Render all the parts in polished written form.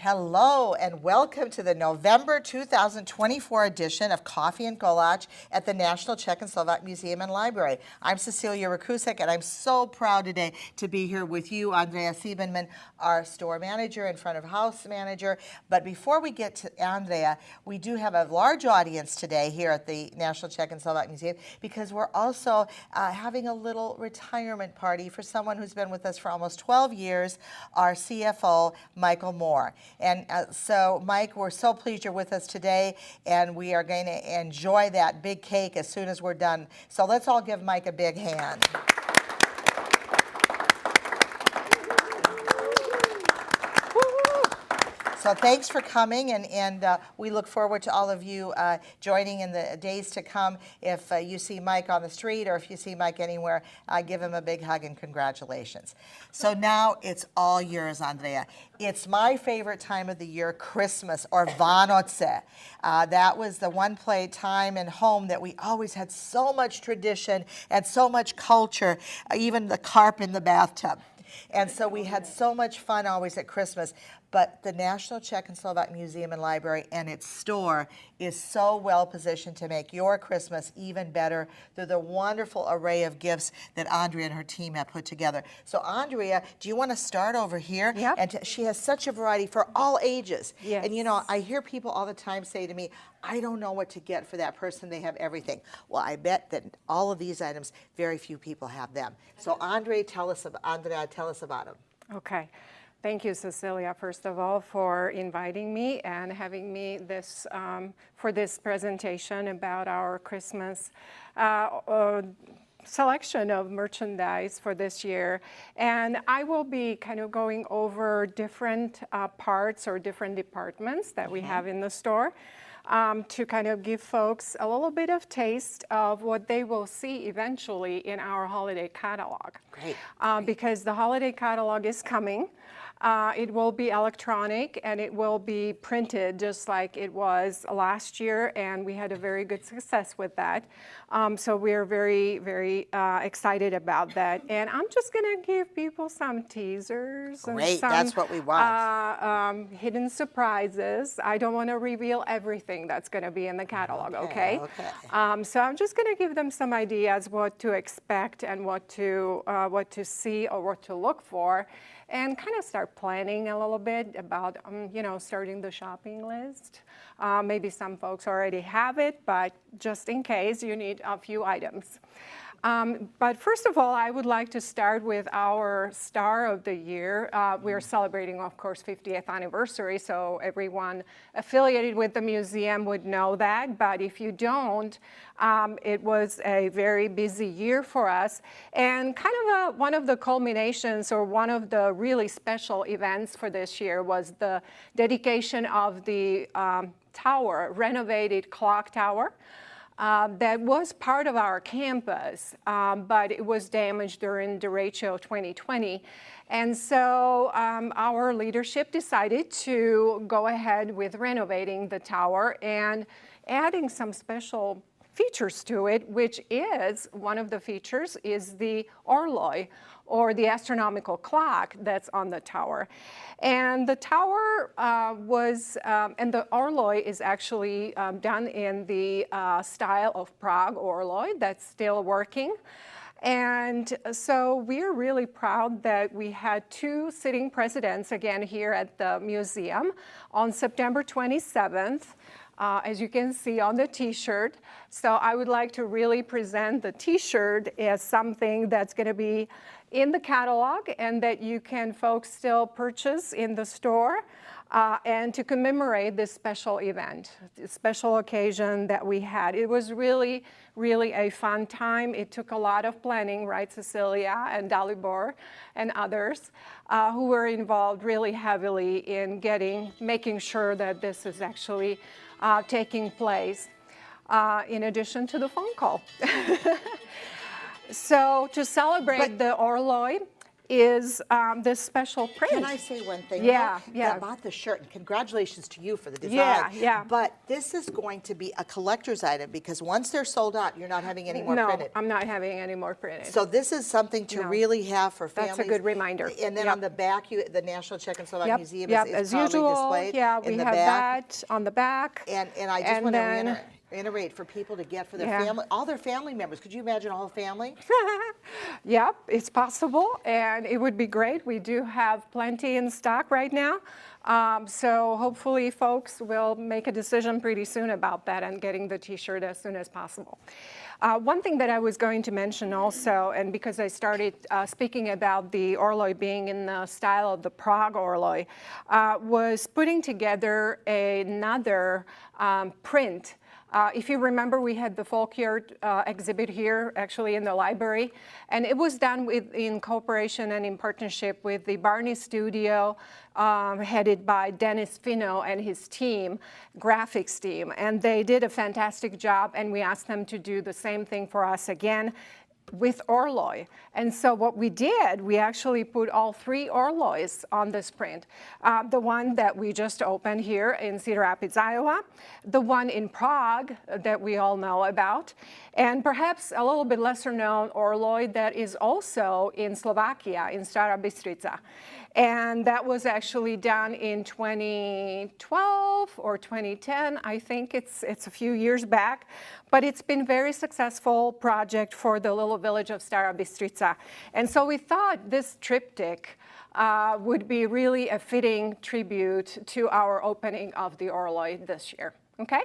Hello and welcome to the November 2024 edition of Coffee and Kolache at the National Czech and Slovak Museum and Library. I'm Cecilia Rakusek, and I'm so proud today to be here with you, Andrea Siebenman, our store manager and front of house manager. But before we get to Andrea, we do have a large audience today here at the National Czech and Slovak Museum because we're also having a little retirement party for someone who's been with us for almost 12 years, our CFO, Michael Moore. And so, Mike, we're so pleased you're with us today, and we are going to enjoy that big cake as soon as we're done. So let's all give Mike a big hand. So thanks for coming, and we look forward to all of you joining in the days to come. If you see Mike on the street or if you see Mike anywhere, give him a big hug and congratulations. So now it's all yours, Andrea. It's my favorite time of the year, Christmas, or Vánoce. That was the one time and home that we always had so much tradition and so much culture, even the carp in the bathtub. And so we had so much fun always at Christmas. But the National Czech and Slovak Museum and Library and its store is so well positioned to make your Christmas even better through the wonderful array of gifts that Andrea and her team have put together. So Andrea, do you want to start over here? Yep. And she has such a variety for all ages. Yes. And you know, I hear people all the time say to me, I don't know what to get for that person. They have everything. Well, I bet that all of these items, very few people have them. So Andrea, tell us about them. Okay. Thank you, Cecilia, first of all, for inviting me and having me for this presentation about our Christmas selection of merchandise for this year. And I will be kind of going over different parts or different departments that we have in the store to kind of give folks a little bit of taste of what they will see eventually in our holiday catalog. Great. Because the holiday catalog is coming. It will be electronic and it will be printed just like it was last year, and we had a very good success with that. So we're very, very excited about that. And I'm just going to give people some teasers. Great, and some, that's what we want. Hidden surprises. I don't want to reveal everything that's going to be in the catalog, okay? So I'm just going to give them some ideas what to expect and what to see or what to look for, and kind of start planning a little bit about, starting the shopping list. Maybe some folks already have it, but just in case, you need a few items. But first of all, I would like to start with our star of the year. We're celebrating, of course, 50th anniversary, so everyone affiliated with the museum would know that. But if you don't, it was a very busy year for us. And kind of one of the culminations or one of the really special events for this year was the dedication of the tower, renovated clock tower. That was part of our campus, but it was damaged during derecho 2020. And so our leadership decided to go ahead with renovating the tower and adding some special features to it, which is, one of the features is the orloj, or the astronomical clock that's on the tower. And the tower and the orloj is actually done in the style of Prague orloj that's still working. And so we're really proud that we had two sitting presidents again here at the museum on September 27th. As you can see on the t-shirt. So I would like to really present the t-shirt as something that's going to be in the catalog and that you can folks still purchase in the store and to commemorate this special event, this special occasion that we had. It was really, really a fun time. It took a lot of planning, right, Cecilia and Dalibor and others who were involved really heavily in making sure that this is actually taking place, in addition to the phone call. So to celebrate the orloj, is this special print. Can I say one thing? Yeah, though? yeah. About the shirt, and congratulations to you for the design. Yeah, yeah. But this is going to be a collector's item because once they're sold out, you're not having any more No, printed. I'm not having any more printed. So this is something to really have for families. That's a good reminder. And then Yep. on the back, the National Czechoslovak Yep, Museum yep. is As proudly usual, displayed yeah, in we the have back. that on the back. And I just And want then- to reiterate for people to get for their Yeah. family, all their family members. Could you imagine a whole family? Yep, it's possible, and it would be great. We do have plenty in stock right now. So hopefully folks will make a decision pretty soon about that and getting the t-shirt as soon as possible. One thing that I was going to mention also, and because I started speaking about the Orloj being in the style of the Prague Orloj, was putting together another print. If you remember, we had the folkyard exhibit here, actually in the library, and it was done in cooperation and in partnership with the Barney Studio, headed by Dennis Fino and his team, graphics team, and they did a fantastic job, and we asked them to do the same thing for us again with Orloj. And so what we did, we actually put all 3 Orlojs on this print. The one that we just opened here in Cedar Rapids, Iowa, the one in Prague that we all know about, and perhaps a little bit lesser known Orloj that is also in Slovakia, in Stará Bystrica. And that was actually done in 2012 or 2010. I think it's a few years back, but it's been a very successful project for the little village of Stará Bystrica. And so we thought this triptych would be really a fitting tribute to our opening of the Orloj this year. Okay,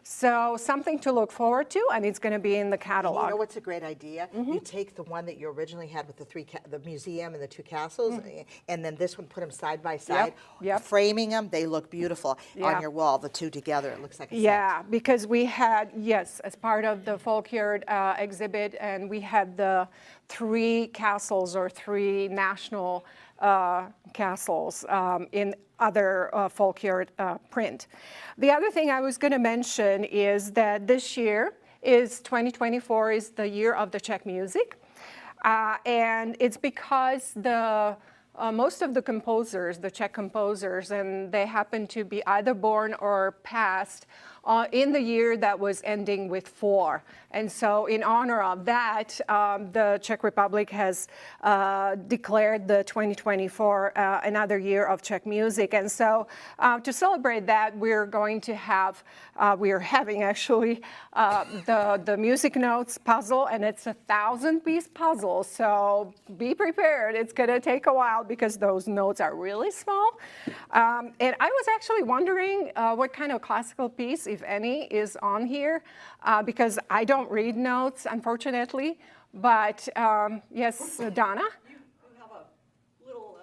so something to look forward to, and it's going to be in the catalog. And you know what's a great idea? You take the one that you originally had with the museum and the 2 castles, and then this one, put them side by side. Yep. Framing them, they look beautiful Yeah. on your wall, the 2 together. It looks like a set. Yeah, because we had, yes, as part of the folkyard exhibit, and we had the 3 castles or 3 national castles in other folkyard print. The other thing I was going to mention is that this year is 2024 is the year of the Czech music, and it's because most of the composers, the Czech composers, and they happen to be either born or passed in the year that was ending with 4. And so in honor of that, the Czech Republic has declared the 2024 another year of Czech music. And so to celebrate that, we're going to have, we're having actually the music notes puzzle, and it's a 1,000-piece puzzle. So be prepared. It's going to take a while because those notes are really small. And I was actually wondering what kind of classical piece, if any, is on here, because I don't read notes, unfortunately. But yes, Donna? You have a little,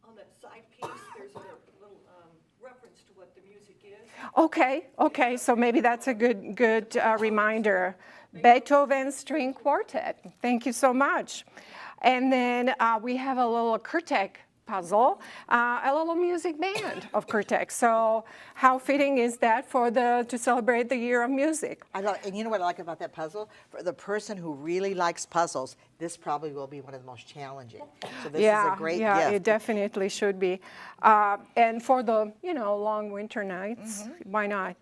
on that side piece, there's a little reference to what the music is. Okay, so maybe that's a good reminder. Beethoven String Quartet. Thank you so much. And then we have a little Kurtek puzzle, a little music band of Kurtek. So how fitting is that for to celebrate the year of music? I love, and you know what I like about that puzzle? For the person who really likes puzzles, this probably will be one of the most challenging. So this is a great yeah, gift. it definitely should be. And for the long winter nights, why not?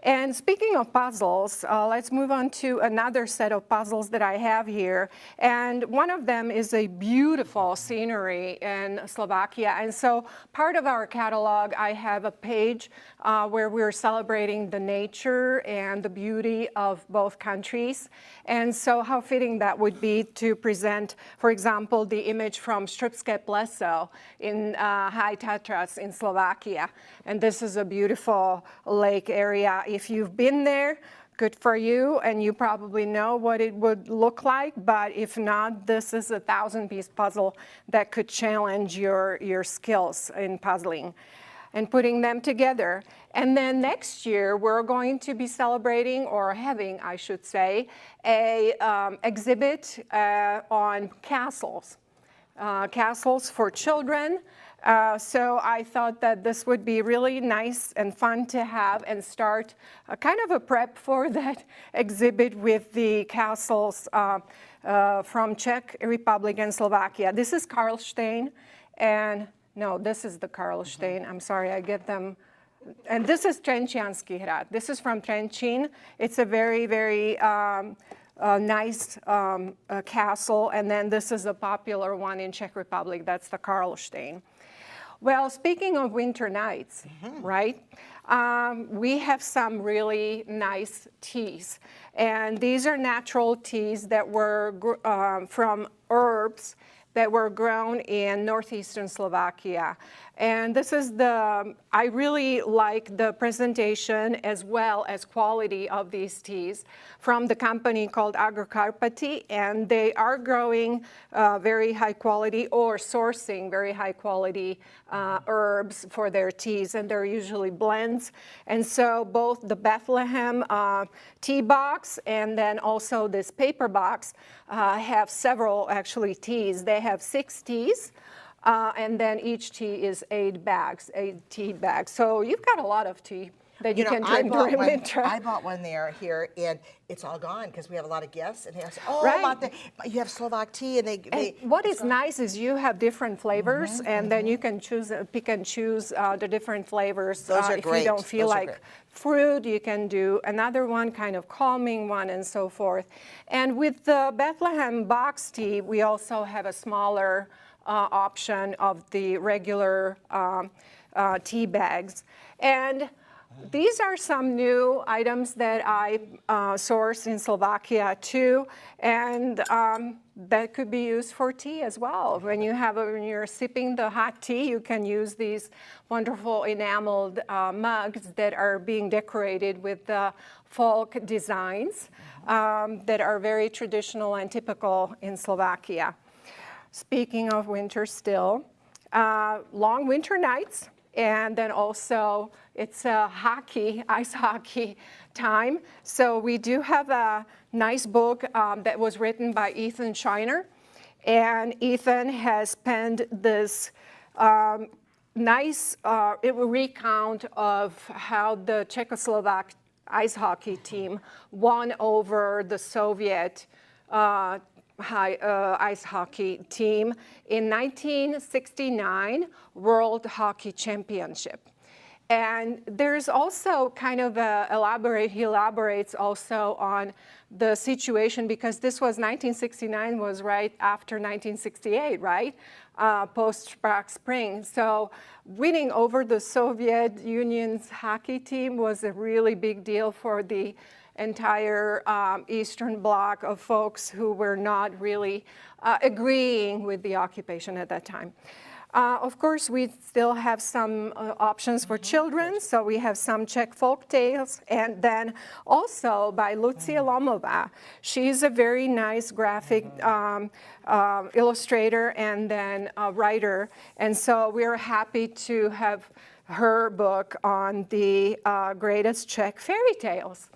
And speaking of puzzles, let's move on to another set of puzzles that I have here. And one of them is a beautiful scenery in Slovakia. And so part of our catalog, I have a page where we're celebrating the nature and the beauty of both countries. And so how fitting that would be to present, for example, the image from Štrbské Pleso in High Tatras in Slovakia. And this is a beautiful lake area. If you've been there, good for you, and you probably know what it would look like, but if not, this is a 1,000-piece puzzle that could challenge your skills in puzzling and putting them together. And then next year, we're going to be celebrating, or having, I should say, a exhibit on castles. Castles for children, So I thought that this would be really nice and fun to have and start a kind of a prep for that exhibit with the castles from Czech Republic and Slovakia. This is Karlštejn, and no, this is the Karlštejn. I'm sorry, I get them. And this is Trenčianský hrad. This is from Trenčín. It's a very, very nice castle. And then this is a popular one in Czech Republic. That's the Karlštejn. Well, speaking of winter nights, right? We have some really nice teas. And these are natural teas that were from herbs that were grown in northeastern Slovakia. And this is I really like the presentation as well as quality of these teas from the company called Agrokarpaty, and they are growing very high quality or sourcing very high quality herbs for their teas, and they're usually blends. And so both the Bethlehem tea box and then also this paper box have several actually teas. They have 6 teas. And then each tea is 8 tea bags. So you've got a lot of tea that you can drink during winter. I bought one here, and it's all gone because we have a lot of guests. And they say, oh, right. You have Slovak tea, and what is nice is you have different flavors, and then you can pick and choose the different flavors. Those are if great. you don't feel like fruit, you can do another one, kind of calming one, and so forth. And with the Bethlehem box tea, we also have a smaller option of the regular tea bags. And these are some new items that I sourced in Slovakia too, and that could be used for tea as well. When you're sipping the hot tea, you can use these wonderful enameled mugs that are being decorated with the folk designs that are very traditional and typical in Slovakia. Speaking of winter still, long winter nights, and then also it's ice hockey time. So we do have a nice book that was written by Ethan Shiner, and Ethan has penned this nice recount of how the Czechoslovak ice hockey team won over the Soviet ice hockey team in 1969 World Hockey Championship. And there's also kind of he elaborates also on the situation, because this was 1969 was right after 1968, right? Post-Prague Spring. So winning over the Soviet Union's hockey team was a really big deal for the entire Eastern Bloc of folks who were not really agreeing with the occupation at that time. Of course, we still have some options for children, so we have some Czech folk tales, and then also by Lucia Lomová. She's a very nice graphic illustrator and then a writer, and so we're happy to have her book on the greatest Czech fairy tales.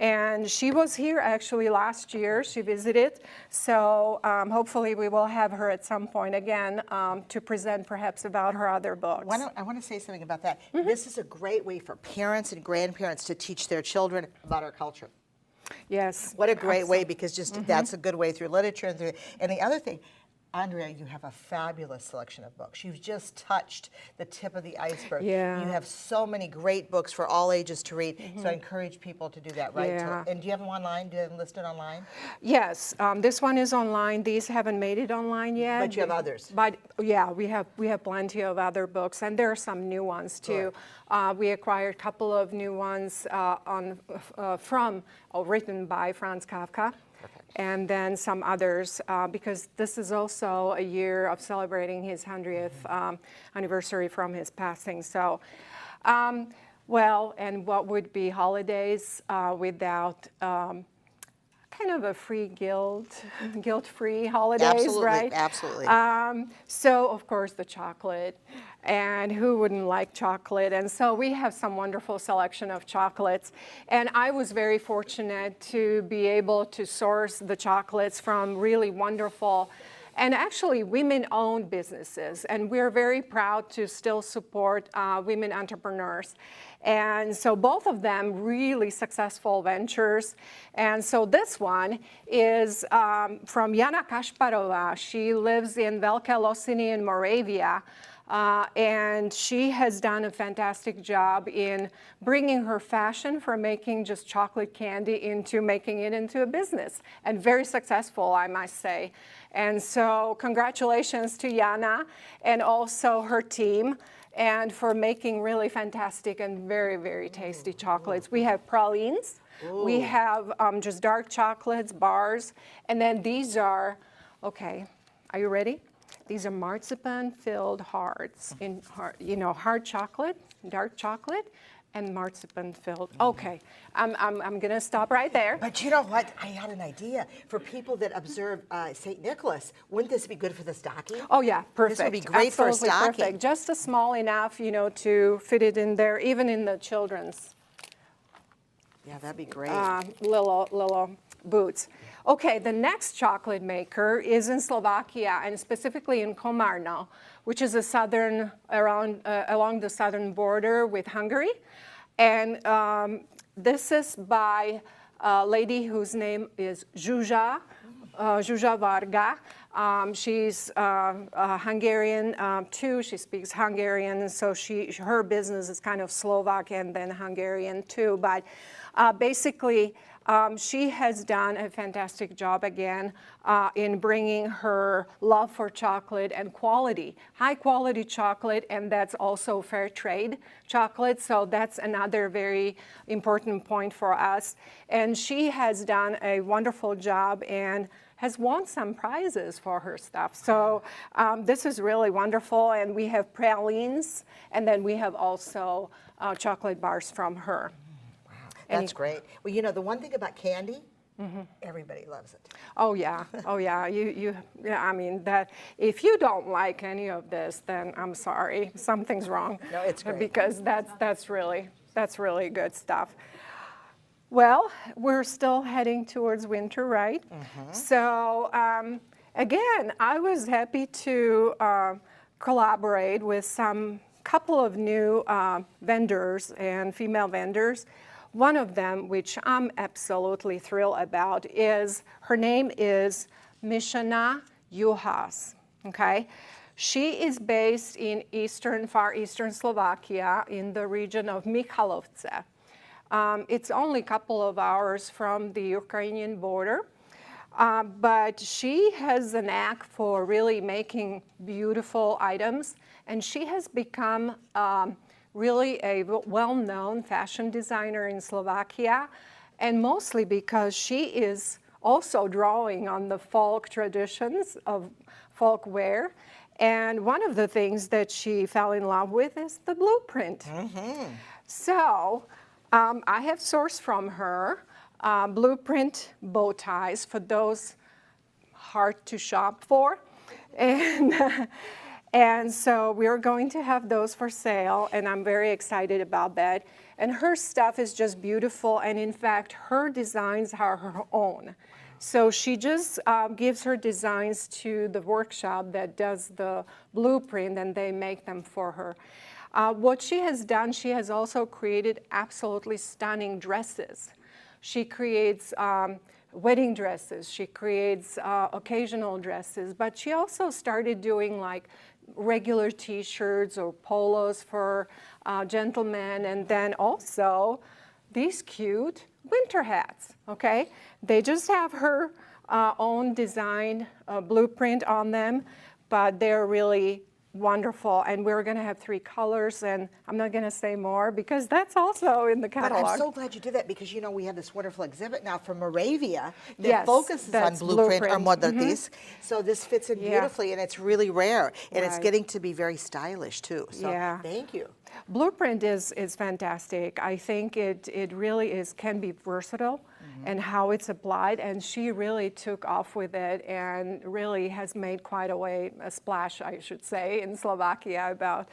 And she was here actually last year. She visited. So hopefully we will have her at some point again to present perhaps about her other books. I want to say something about that. This is a great way for parents and grandparents to teach their children about our culture. Yes. What a great way, because that's a good way through literature. And the other thing, Andrea, you have a fabulous selection of books. You've just touched the tip of the iceberg. Yeah. You have so many great books for all ages to read. So I encourage people to do that, right? Yeah. And do you have them online? Do you have them listed online? Yes, this one is online. These haven't made it online yet. But you have others. But yeah, we have plenty of other books, and there are some new ones too. We acquired a couple of new ones written by Franz Kafka. And then some others, because this is also a year of celebrating his 100th anniversary from his passing. So, well, and what would be holidays without kind of a free guilt-free holidays, Absolutely, right? Absolutely. So, of course, the chocolate. And who wouldn't like chocolate? And so we have some wonderful selection of chocolates. And I was very fortunate to be able to source the chocolates from really wonderful and actually women-owned businesses. And we're very proud to still support women entrepreneurs. And so both of them really successful ventures. And so this one is from Jana Kašparová. She lives in Velké Losiny in Moravia. And she has done a fantastic job in bringing her fashion from making just chocolate candy into making it into a business, and very successful, I must say. And so congratulations to Jana and also her team, and for making really fantastic and very, very tasty chocolates. We have pralines, we have just dark chocolates, bars, and then these are, okay, are you ready? These are marzipan-filled hearts in hard chocolate, dark chocolate, and marzipan-filled. Okay, I'm gonna stop right there. But you know what? I had an idea. For people that observe St. Nicholas, wouldn't this be good for the stocking? Oh yeah, perfect. This would be great for a Absolutely stocking. perfect. Just a small enough, to fit it in there, even in the children's Yeah, that'd be great. little boots. Okay, the next chocolate maker is in Slovakia, and specifically in Komárno, which is along the southern border with Hungary. And this is by a lady whose name is Zsuzsa Varga. She's Hungarian too. She speaks Hungarian, so her business is kind of Slovak and then Hungarian too. But basically, she has done a fantastic job again in bringing her love for chocolate and quality, high quality chocolate, and that's also fair trade chocolate. So that's another very important point for us. And she has done a wonderful job and has won some prizes for her stuff. So this is really wonderful. And we have pralines, and then we have also chocolate bars from her. That's great. Well, the one thing about candy, everybody loves it. Oh yeah, oh yeah. I mean that. If you don't like any of this, then I'm sorry, something's wrong. No, it's great. Because that's really good stuff. Well, we're still heading towards winter, right? So again, I was happy to collaborate with some couple of new vendors and female vendors. One of them, which I'm absolutely thrilled about, her name is Mishana Juhas, okay? She is based in far eastern Slovakia in the region of Michalovce. It's only a couple of hours from the Ukrainian border, but she has a knack for really making beautiful items, and she has become really a well-known fashion designer in Slovakia, and mostly because she is also drawing on the folk traditions of folk wear. And one of the things that she fell in love with is the blueprint. So I have sourced from her blueprint bow ties for those hard to shop for. And so we're going to have those for sale, and I'm very excited about that. And her stuff is just beautiful, and in fact, her designs are her own. So she just gives her designs to the workshop that does the blueprint, and they make them for her. What she has done, she has also created absolutely stunning dresses. She creates wedding dresses, she creates occasional dresses, but she also started doing like regular t-shirts or polos for gentlemen, and then also these cute winter hats, okay? They just have her own design blueprint on them, but they're really wonderful, and we're going to have 3 colors, and I'm not going to say more because that's also in the catalog. But I'm so glad you did that, because we have this wonderful exhibit now from Moravia that Yes, focuses on that's blueprint or blueprint. modelitis. So this fits in beautifully, and it's really rare, and it's Right. getting to be very stylish too. So Yeah. thank you. Blueprint is fantastic. I think it really can be versatile and how it's applied, and she really took off with it and really has made quite a splash, I should say, in Slovakia about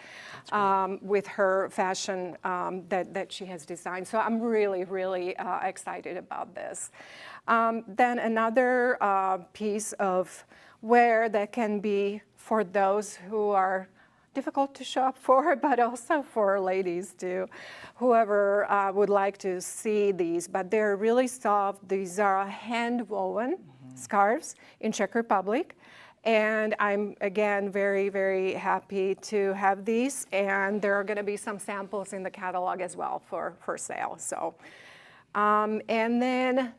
with her fashion that she has designed. So I'm really excited about this. Then another piece of where that can be for those who are difficult to shop for, but also for ladies too, whoever would like to see these. But they're really soft. These are hand-woven scarves in Czech Republic. And I'm, again, very, very happy to have these. And there are going to be some samples in the catalog as well for sale. So, and then,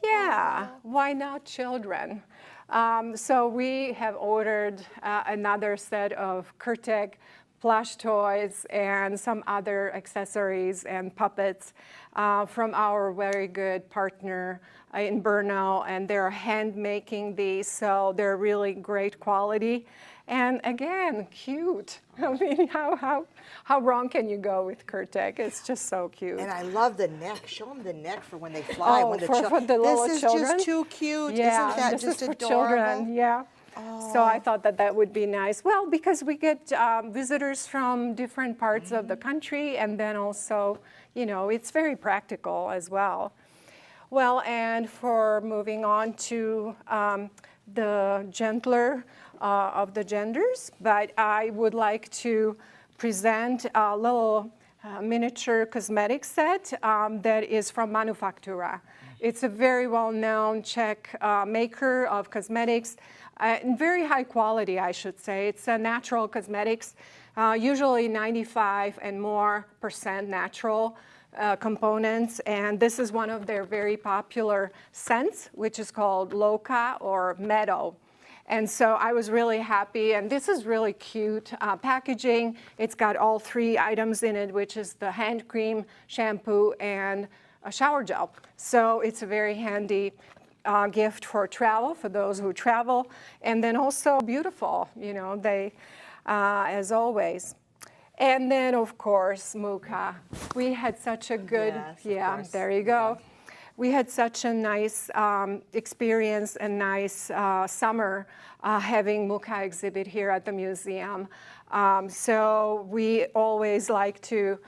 yeah, why not children? So we have ordered another set of Kurtek plush toys and some other accessories and puppets from our very good partner in Brno, and they're hand making these, so they're really great quality. And again, cute. I mean, how wrong can you go with Kurtek? It's just so cute. And I love the neck. Show them the neck for when they fly. Oh, when for the little this is children? just too cute. Yeah, Isn't that this just is for adorable? children. Yeah. So I thought that that would be nice. Well, because we get visitors from different parts of the country, and then also, you know, it's very practical as well. Well, and for moving on to the gentler of the genders, but I would like to present a little miniature cosmetic set that is from Manufaktura. It's a very well-known Czech maker of cosmetics, in very high quality, I should say. It's a natural cosmetics, usually 95% and more natural components, and this is one of their very popular scents, which is called Loka or Meadow. And so I was really happy, and this is really cute packaging. It's got all 3 items in it, which is the hand cream, shampoo, and a shower gel. So it's a very handy gift for travel, for those who travel, and then also beautiful, you know, they, as always. And then, of course, Muka. We had such a good, yes, there you go. Yeah. We had such a nice experience and nice summer having Muka exhibit here at the museum. So we always like to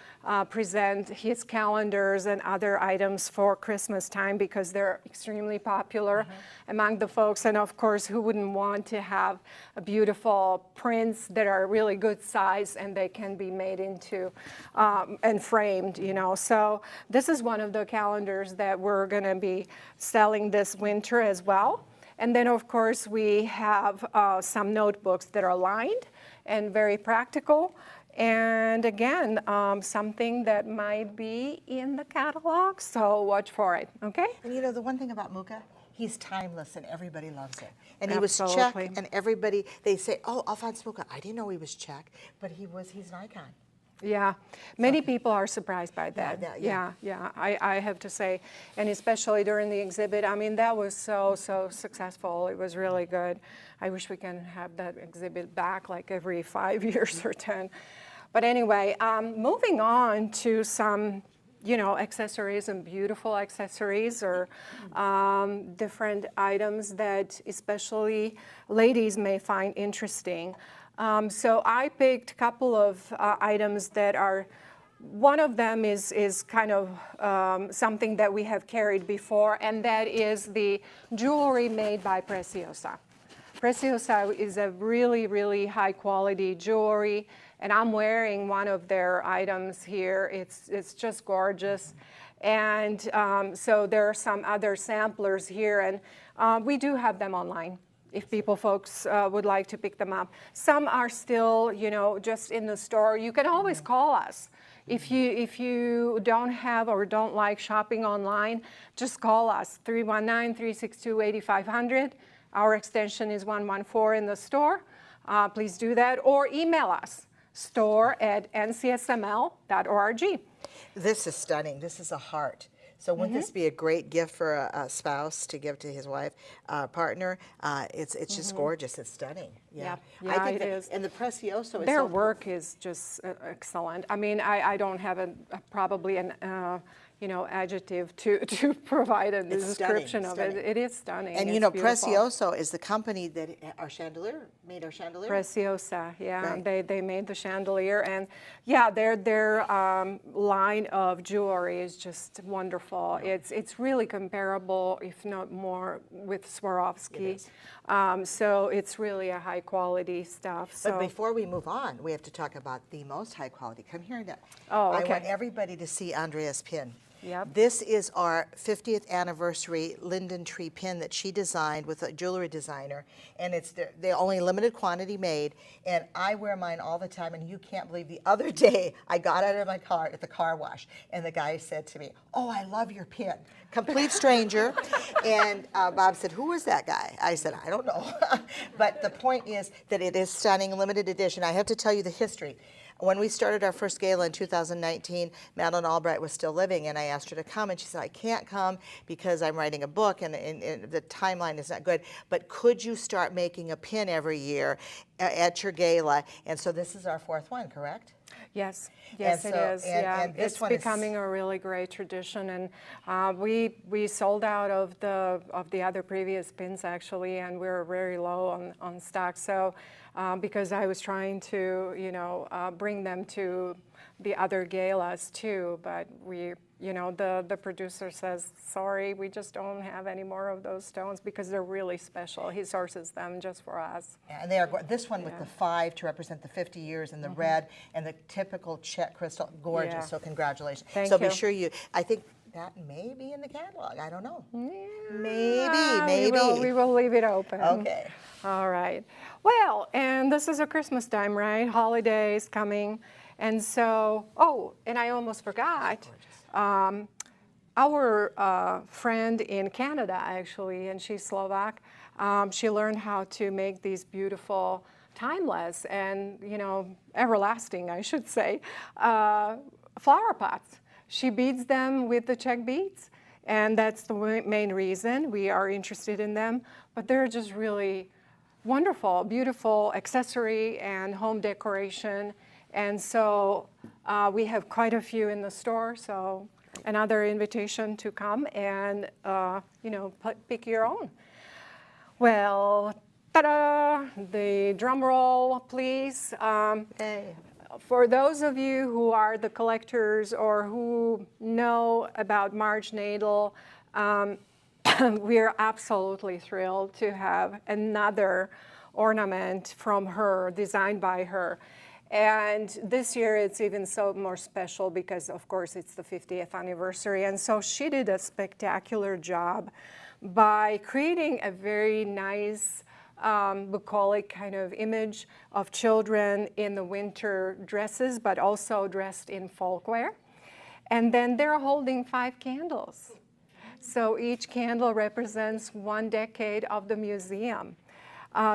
present his calendars and other items for Christmas time because they're extremely popular among the folks. And of course, who wouldn't want to have a beautiful prints that are really good size and they can be made into and framed, you know. So this is one of the calendars that we're going to be selling this winter as well. And then, of course, we have some notebooks that are lined and very practical. And again, something that might be in the catalog, so watch for it, okay? And you know, the one thing about Muka, he's timeless and everybody loves him. And Absolutely. he was Czech, and everybody, they say, oh, Alphonse Muka, I didn't know he was Czech, but he's an icon. Yeah, many people are surprised by that. Yeah. I have to say, and especially during the exhibit, I mean, that was so successful. It was really good. I wish we can have that exhibit back like every 5 years or 10. But anyway, moving on to some, you know, accessories and beautiful accessories or different items that especially ladies may find interesting. So I picked a couple of items that are, one of them is kind of something that we have carried before, and that is the jewelry made by Preciosa. Preciosa is a really, really high quality jewelry, and I'm wearing one of their items here. It's just gorgeous. And so there are some other samplers here, and we do have them online if folks would like to pick them up. Some are still, you know, just in the store. You can always call us. If you don't have or don't like shopping online, just call us, 319-362-8500. Our extension is 114 in the store. Please do that, or email us, store@ncsml.org. This is stunning. This is a heart. So wouldn't this be a great gift for a spouse to give to his wife, partner? It's just gorgeous. It's stunning. Yeah, I think it is. And the Precioso is Their work is just excellent. I mean, I don't have probably an adjective to provide a It's description of stunning. it. It is stunning. And it's you know, beautiful. Precioso is the company that our chandelier made our chandelier. Preciosa, yeah, Right. they made the chandelier, and yeah, their line of jewelry is just wonderful. It's really comparable, if not more, with Swarovski. So it's really a high quality stuff. But So before we move on, we have to talk about the most high quality. Come here now. Oh, I okay. want everybody to see Andrea's pin. Yep. This is our 50th anniversary linden tree pin that she designed with a jewelry designer, and it's the only limited quantity made, and I wear mine all the time, and you can't believe the other day I got out of my car at the car wash, and the guy said to me, "Oh, I love your pin." Complete stranger, and Bob said, "Who was that guy?" I said, "I don't know." But the point is that it is stunning, limited edition. I have to tell you the history. When we started our first gala in 2019, Madeline Albright was still living, and I asked her to come, and she said, "I can't come because I'm writing a book, and the timeline is not good, but could you start making a pin every year at your gala?" And so this is our fourth one, correct? yes, And it so- is. and- Yeah, and this it's one is- becoming a really great tradition, and we sold out of the other previous pins actually, and we were very low on stock. So because I was trying to bring them to the other galas too, but the producer says, "Sorry, we just don't have any more of those stones because they're really special." He sources them just for us. And they are this one with the 5 to represent the 50 years, and the red and the typical Czech crystal, gorgeous. Yeah. So congratulations. Thank so you. be sure I think that may be in the catalog. I don't know. Ah, Maybe. We will leave it open. Okay. All right. Well, and this is a Christmas time, right? Holidays coming. And so, and I almost forgot. Our friend in Canada, actually, and she's Slovak, she learned how to make these beautiful, timeless and, everlasting, I should say, flower pots. She beads them with the Czech beads, and that's the main reason we are interested in them. But they're just really wonderful, beautiful accessory and home decoration. And so we have quite a few in the store, so another invitation to come and, pick your own. Well, ta-da, the drum roll, please. Hey. For those of you who are the collectors or who know about Marge Nadel, we're absolutely thrilled to have another ornament from her, designed by her. And this year it's even so more special because, of course, it's the 50th anniversary. And so she did a spectacular job by creating a very nice bucolic kind of image of children in the winter dresses, but also dressed in folk wear. And then they're holding 5 candles. So each candle represents 1 decade of the museum.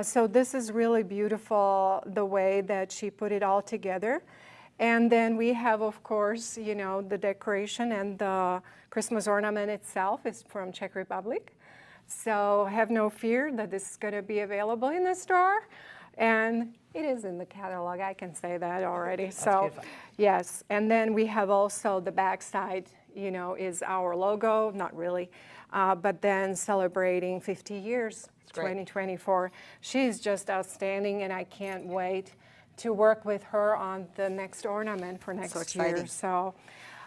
So this is really beautiful, the way that she put it all together. And then we have, of course, the decoration, and the Christmas ornament itself is from Czech Republic. So have no fear that this is going to be available in the store. And it is in the catalog, I can say that already. That's so beautiful. yes, and then we have also the backside, is our logo, not really, but then celebrating 50 years, great. 2024. She's just outstanding, and I can't wait to work with her on the next ornament for next exciting. year. So,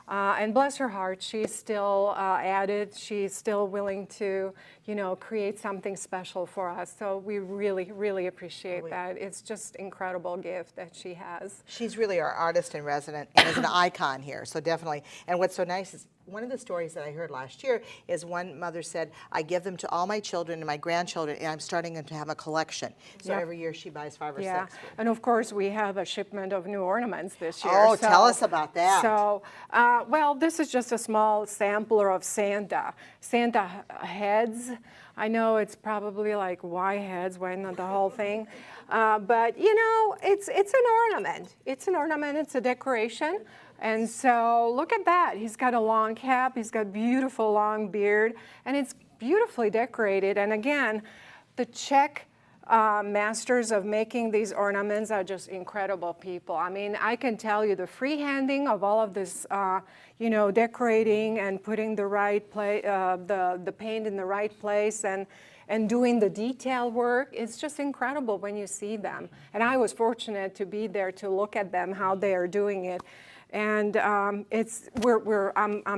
and bless her heart, she's still at it. She's still willing to, create something special for us. So we really, really appreciate that. It's just incredible gift that she has. She's really our artist in resident and is an icon here, so definitely. And what's so nice is one of the stories that I heard last year is one mother said, "I give them to all my children and my grandchildren, and I'm starting to have a collection." So Yep. every year she buys 5 or Yeah, 6. and of course we have a shipment of new ornaments this year. Oh, tell us about that. So, well, this is just a small sampler of Santa. Santa heads. I know it's probably like, why heads? Why not the whole thing? But it's an ornament. It's an ornament. It's a decoration. And so look at that. He's got a long cap. He's got beautiful long beard, and it's beautifully decorated. And again, the Czech masters of making these ornaments are just incredible people. I mean, I can tell you the freehanding of all of this, decorating and putting the right the paint in the right place and doing the detail work. It's just incredible when you see them. And I was fortunate to be there to look at them, how they are doing it. And I'm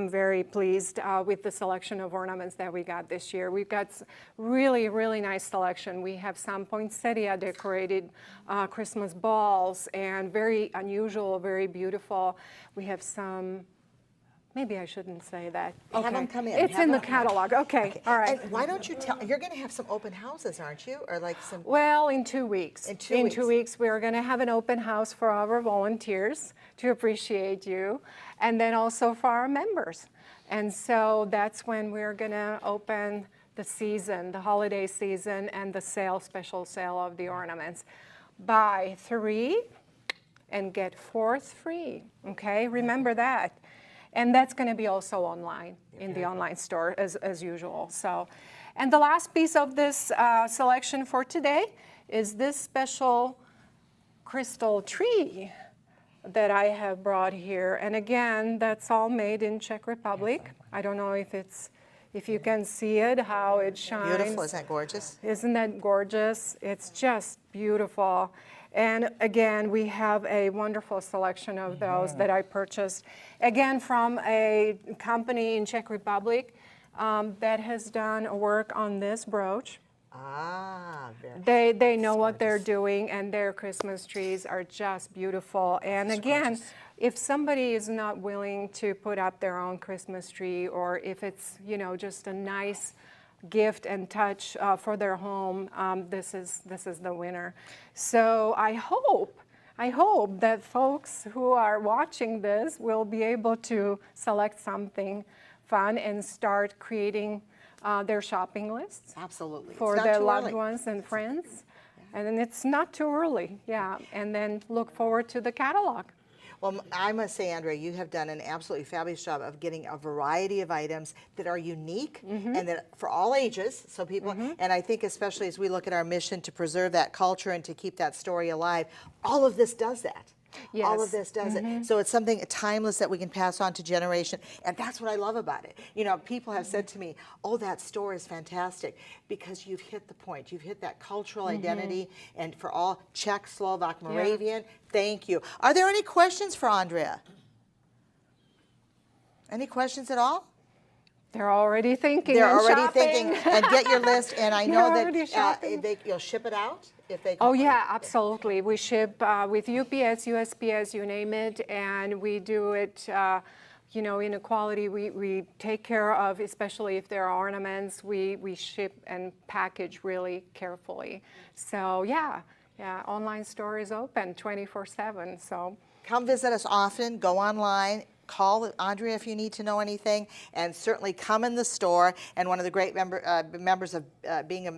very pleased with the selection of ornaments that we got this year. We've got really, really nice selection. We have some poinsettia decorated Christmas balls and very unusual, very beautiful. We have some, maybe I shouldn't say that. Have them come in. It's in the catalog. Okay, all right. And why don't you tell, you're going to have some open houses, aren't you? Or like some. Well, in 2 weeks. In 2 weeks. We're going to have an open house for our volunteers to appreciate you, and then also for our members. And so that's when we're going to open the season, the holiday season, and the special sale of the ornaments. Buy 3 and get 4th free, okay? Remember that. And that's going to be also online, in the online store, as usual. So, and the last piece of this selection for today is this special crystal tree that I have brought here. And again, that's all made in Czech Republic. I don't know if you can see it, how it shines. Beautiful, isn't that gorgeous? Isn't that gorgeous? It's just beautiful. And again, we have a wonderful selection of those that I purchased, again, from a company in Czech Republic that has done work on this brooch. Ah, very They know what they're doing, and their Christmas trees are just beautiful. And again, if somebody is not willing to put up their own Christmas tree, or if it's, just a nice gift and touch for their home, this is the winner. So I hope that folks who are watching this will be able to select something fun and start creating their shopping lists. Absolutely. For their loved ones and friends. Yeah. And then it's not too early, yeah. And then look forward to the catalog. Well, I must say, Andrea, you have done an absolutely fabulous job of getting a variety of items that are unique and that for all ages, so people, and I think especially as we look at our mission to preserve that culture and to keep that story alive, all of this does that. Yes. All of this does it. So it's something timeless that we can pass on to generation, and that's what I love about it. People have said to me, oh, that store is fantastic, because you've hit the point. You've hit that cultural identity, and for all Czech, Slovak, Moravian, thank you. Are there any questions for Andrea? Any questions at all? They're already thinking. They're and already shopping. thinking, and get your list, and I know shopping. that you'll ship it out? If they Oh yeah, absolutely. We ship with UPS, USPS, you name it, and we do it, in a quality we take care of, especially if there are ornaments. We ship and package really carefully. So yeah, online store is open 24/7. So come visit us often. Go online. Call Andrea if you need to know anything, and certainly come in the store. And one of the great members of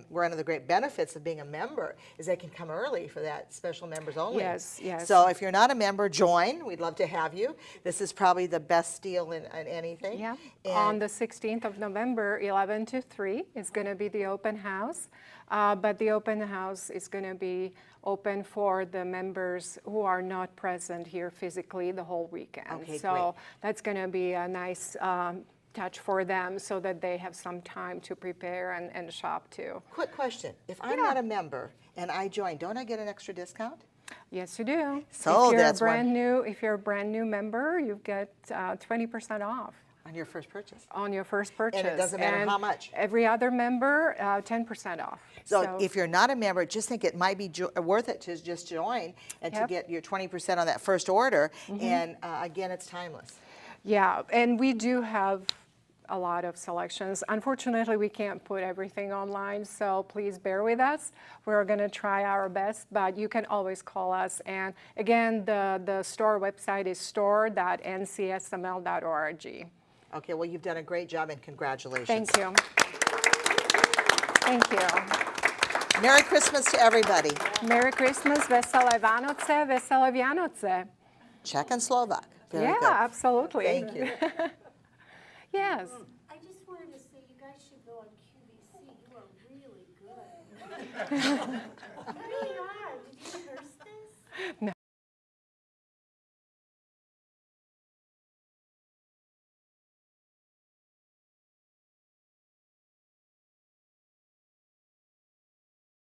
one of the great benefits of being a member is they can come early for that special members only. Yes. So if you're not a member, join. We'd love to have you. This is probably the best deal in anything. Yeah. And on the 16th of November, 11 to 3 is going to be the open house, but the open house is going to be open for the members who are not present here physically the whole weekend. Okay, so great. That's going to be a nice touch for them, so that they have some time to prepare and shop too. Quick question. If I'm not a member and I join, don't I get an extra discount? Yes, you do. So if you're that's if you're a brand new member, you get 20% off. On your first purchase. On your first purchase. And it doesn't matter how much. Every other member, 10% off. So if you're not a member, just think it might be worth it to just join and to get your 20% on that first order. And again, it's timeless. Yeah, and we do have a lot of selections. Unfortunately, we can't put everything online, so please bear with us. We're going to try our best, but you can always call us. And again, the store website is store.ncsml.org. Okay, well, you've done a great job, and congratulations. Thank you. Thank you. Merry Christmas to everybody. Merry Christmas, Veselé Vánoce, Veselé Vianoce. Czech and Slovak. Very good. Absolutely. Thank you. Yes. I just wanted to say you guys should go on QVC. You are really good.